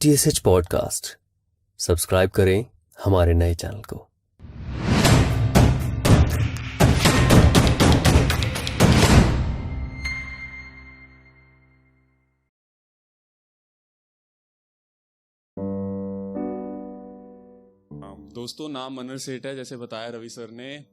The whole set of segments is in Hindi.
TSH पॉडकास्ट सब्सक्राइब करें हमारे नए चैनल को। दोस्तों, नाम मनर सेठ है। जैसे बताया रवि सर ने,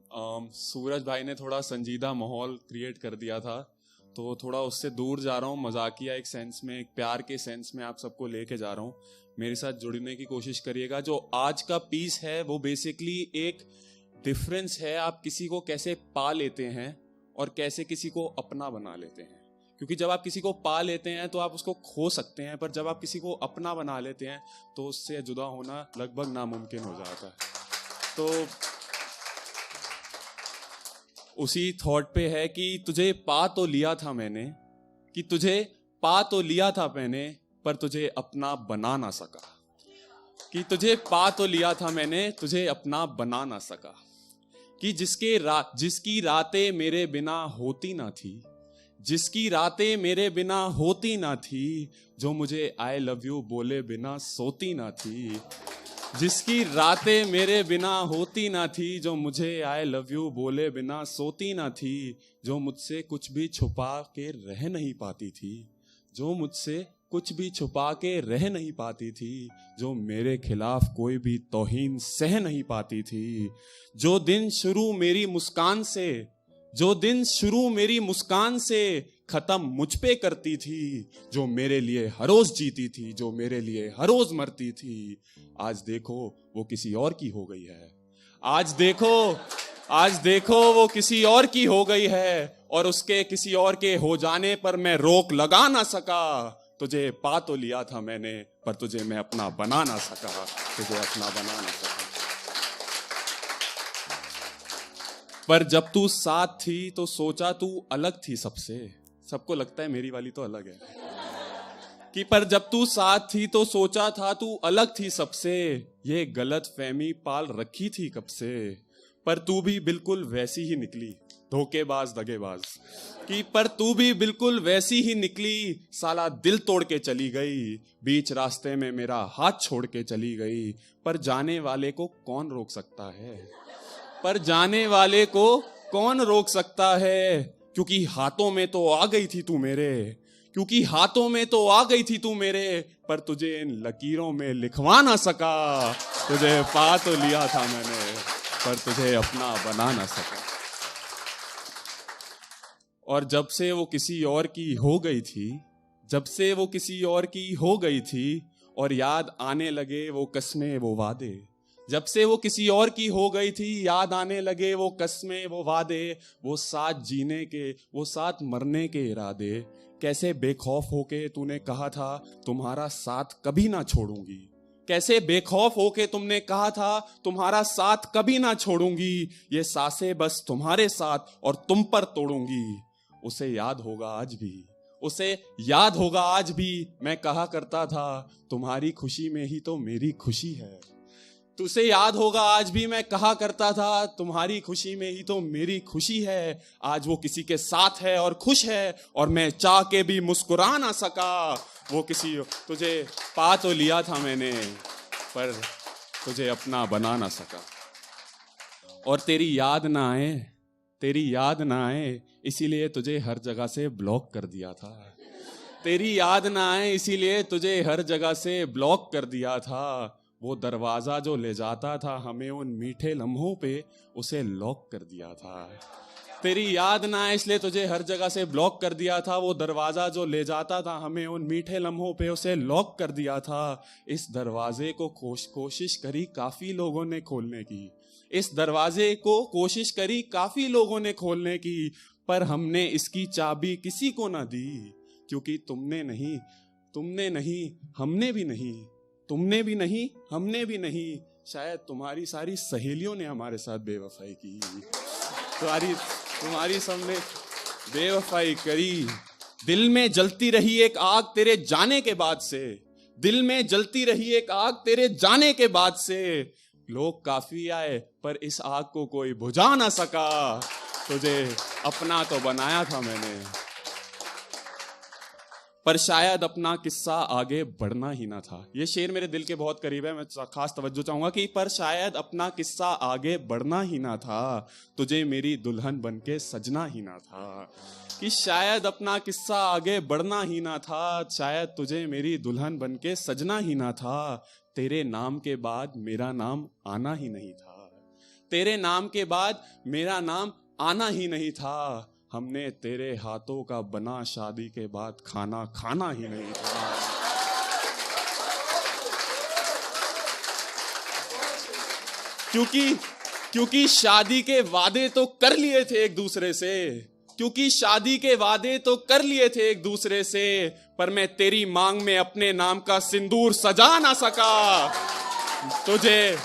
सूरज भाई ने थोड़ा संजीदा माहौल क्रिएट कर दिया था, तो थोड़ा उससे दूर जा रहा हूँ। मजाकिया एक सेंस में, एक प्यार के सेंस में आप सबको लेके जा रहा हूँ। मेरे साथ जुड़ने की कोशिश करिएगा। जो आज का पीस है वो बेसिकली एक डिफरेंस है, आप किसी को कैसे पा लेते हैं और कैसे किसी को अपना बना लेते हैं। क्योंकि जब आप किसी को पा लेते हैं तो आप उसको खो सकते हैं, पर जब आप किसी को अपना बना लेते हैं तो उससे जुदा होना लगभग नामुमकिन हो जाता है। तो उसी थॉट पे है कि तुझे पा तो लिया था मैंने, कि तुझे पा तो लिया था मैंने, पर तुझे अपना बना ना सका। कि तुझे पा तो लिया था मैंने, तुझे अपना बना ना सका। कि जिसकी रातें मेरे बिना होती ना थी, जिसकी रातें मेरे बिना होती ना थी, जो मुझे आई लव यू बोले बिना सोती ना थी। जिसकी रातें मेरे बिना होती ना थी, जो मुझे आई लव यू बोले बिना सोती ना थी। जो मुझसे कुछ भी छुपा के रह नहीं पाती थी, जो मुझसे कुछ भी छुपा के रह नहीं पाती थी। जो मेरे खिलाफ कोई भी तौहीन सह नहीं पाती थी। जो दिन शुरू मेरी मुस्कान से, जो दिन शुरू मेरी मुस्कान से खत्म मुझ पे करती थी। जो मेरे लिए हर रोज जीती थी, जो मेरे लिए हर रोज मरती थी। आज देखो वो किसी और की हो गई है। आज देखो वो किसी और की हो गई है, और उसके किसी और के हो जाने पर मैं रोक लगा ना सका। तुझे पा तो लिया था मैंने, पर तुझे मैं अपना बना ना सका। तुझे अपना बना ना सका। पर जब तू साथ थी तो सोचा तू अलग थी सबसे। सबको लगता है मेरी वाली तो अलग है। कि पर जब तू साथ थी तो सोचा था तू अलग थी सबसे। ये गलत फहमी पाल रखी थी कब से। पर तू भी बिल्कुल वैसी ही निकली, धोखेबाज दगेबाज। कि पर तू भी बिल्कुल वैसी ही निकली, साला दिल तोड़ के चली गई। बीच रास्ते में मेरा हाथ छोड़ के चली गई। पर जाने वाले को कौन रोक सकता है, पर जाने वाले को कौन रोक सकता है। क्योंकि हाथों में तो आ गई थी तू मेरे, क्योंकि हाथों में तो आ गई थी तू मेरे। पर तुझे इन लकीरों में लिखवा ना सका। तुझे पा तो लिया था मैंने, पर तुझे अपना बना ना सका। और जब से वो किसी और की हो गई थी, जब से वो किसी और की हो गई थी, और याद आने लगे वो कस्में वो वादे। जब से वो किसी और की हो गई थी, याद आने लगे वो कस्में वो वादे। वो साथ जीने के, वो साथ मरने के इरादे। कैसे बेखौफ होके तूने कहा था तुम्हारा साथ कभी ना छोड़ूंगी। कैसे बेखौफ होके तुमने कहा था तुम्हारा साथ कभी ना छोड़ूंगी। ये सांसें बस तुम्हारे साथ और तुम पर तोड़ूंगी। उसे याद होगा आज भी, उसे याद होगा आज भी। मैं कहा करता था तुम्हारी खुशी में ही तो मेरी खुशी है। तुझे याद होगा आज भी, मैं कहा करता था तुम्हारी खुशी में ही तो मेरी खुशी है। आज वो किसी के साथ है और खुश है, और मैं चाह के भी मुस्कुरा ना सका। वो किसी, तुझे पा तो लिया था मैंने, पर तुझे अपना बना ना सका। और तेरी याद ना आए, तेरी याद ना आए, इसीलिए तुझे हर जगह से ब्लॉक कर दिया था। तेरी याद ना आए इसीलिए तुझे हर जगह से ब्लॉक कर दिया था। वो दरवाजा जो ले जाता था हमें उन मीठे लम्हों पे, उसे लॉक कर दिया था। तेरी याद ना आए इसलिए तुझे हर जगह से ब्लॉक कर दिया था। वो दरवाजा जो ले जाता था हमें उन मीठे लम्हों पे, उसे लॉक कर दिया था। इस दरवाजे को कोशिश करी काफी लोगों ने खोलने की। इस दरवाजे को कोशिश करी काफी लोगों ने खोलने की, पर हमने इसकी चाबी किसी को ना दी। क्योंकि तुमने नहीं, हमने भी नहीं, तुमने भी नहीं, हमने भी नहीं। शायद तुम्हारी सारी सहेलियों ने हमारे साथ बेवफाई की। तुम्हारी सबने बेवफाई करी। दिल में जलती रही एक आग तेरे जाने के बाद से, दिल में जलती रही एक आग तेरे जाने के बाद से। लोग काफी आए पर इस आग को कोई बुझा ना सका। तुझे अपना तो बनाया था मैंने, पर शायद अपना किस्सा आगे बढ़ना ही ना था। ये शेर मेरे दिल के बहुत करीब है, मैं खास तवज्जो चाहूंगा कि पर शायद अपना किस्सा आगे बढ़ना ही ना था, तुझे मेरी दुल्हन बनके सजना ही ना था। कि शायद अपना किस्सा आगे बढ़ना ही ना था, शायद तुझे मेरी दुल्हन बनके सजना ही ना था। तेरे नाम के बाद मेरा नाम आना ही नहीं था, तेरे नाम के बाद मेरा नाम आना ही नहीं था। हमने तेरे हाथों का बना शादी के बाद खाना खाना ही नहीं था। क्योंकि शादी के वादे तो कर लिए थे एक दूसरे से, क्योंकि शादी के वादे तो कर लिए थे एक दूसरे से, पर मैं तेरी मांग में अपने नाम का सिंदूर सजा ना सका। तुझे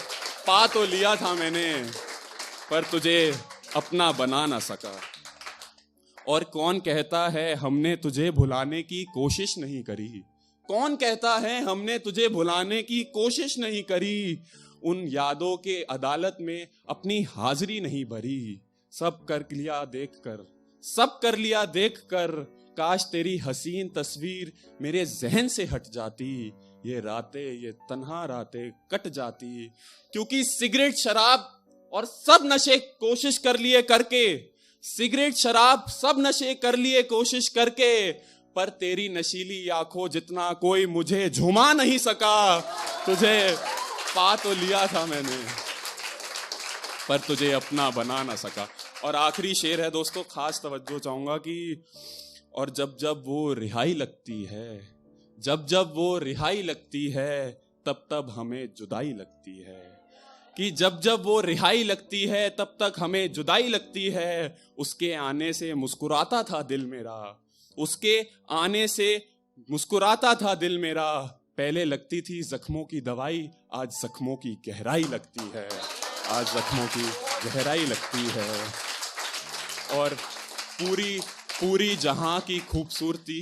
पा तो लिया था मैंने, पर तुझे अपना बना ना सका। और कौन कहता है हमने तुझे भुलाने की कोशिश नहीं करी, कौन कहता है हमने तुझे भुलाने की कोशिश नहीं करी। उन यादों के अदालत में अपनी हाजिरी नहीं भरी। सब कर लिया देखकर, सब कर लिया देखकर, काश तेरी हसीन तस्वीर मेरे जहन से हट जाती। ये रातें, ये तन्हा रातें कट जाती। क्योंकि सिगरेट शराब और सब नशे कोशिश कर लिए करके, सिगरेट शराब सब नशे कर लिए कोशिश करके, पर तेरी नशीली आंखों जितना कोई मुझे झुमा नहीं सका। तुझे पा तो लिया था मैंने, पर तुझे अपना बना ना सका। और आखिरी शेर है दोस्तों, खास तवज्जो चाहूंगा कि और जब जब वो रिहाई लगती है, जब जब वो रिहाई लगती है, तब तब हमें जुदाई लगती है। कि जब जब वो रिहाई लगती है तब तक हमें जुदाई लगती है। उसके आने से मुस्कुराता था दिल मेरा, उसके आने से मुस्कुराता था दिल मेरा। पहले लगती थी जख्मों की दवाई, आज जख्मों की गहराई लगती है, आज जख्मों की गहराई लगती है। और पूरी जहां की खूबसूरती,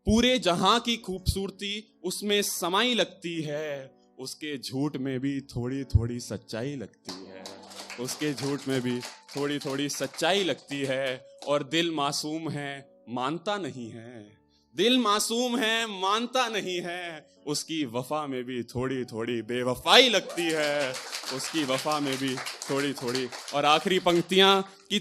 पूरे जहां की खूबसूरती उसमें समाई लगती है। उसके झूठ में भी थोड़ी थोड़ी सच्चाई लगती है, उसके झूठ में भी थोड़ी थोड़ी सच्चाई लगती है। और दिल मासूम है मानता नहीं है, दिल मासूम है मानता नहीं है। उसकी वफा में भी थोड़ी थोड़ी बेवफाई लगती है, उसकी वफा में भी थोड़ी थोड़ी। और आखिरी पंक्तियां कि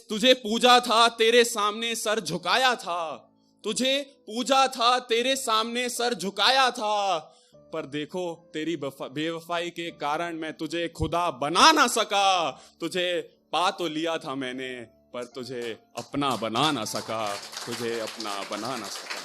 तुझे पूजा था तेरे सामने सर झुकाया था, तुझे पूजा था तेरे सामने सर झुकाया था। पर देखो तेरी बेवफाई के कारण मैं तुझे खुदा बना ना सका। तुझे पा तो लिया था मैंने, पर तुझे अपना बना ना सका, तुझे अपना बना ना सका।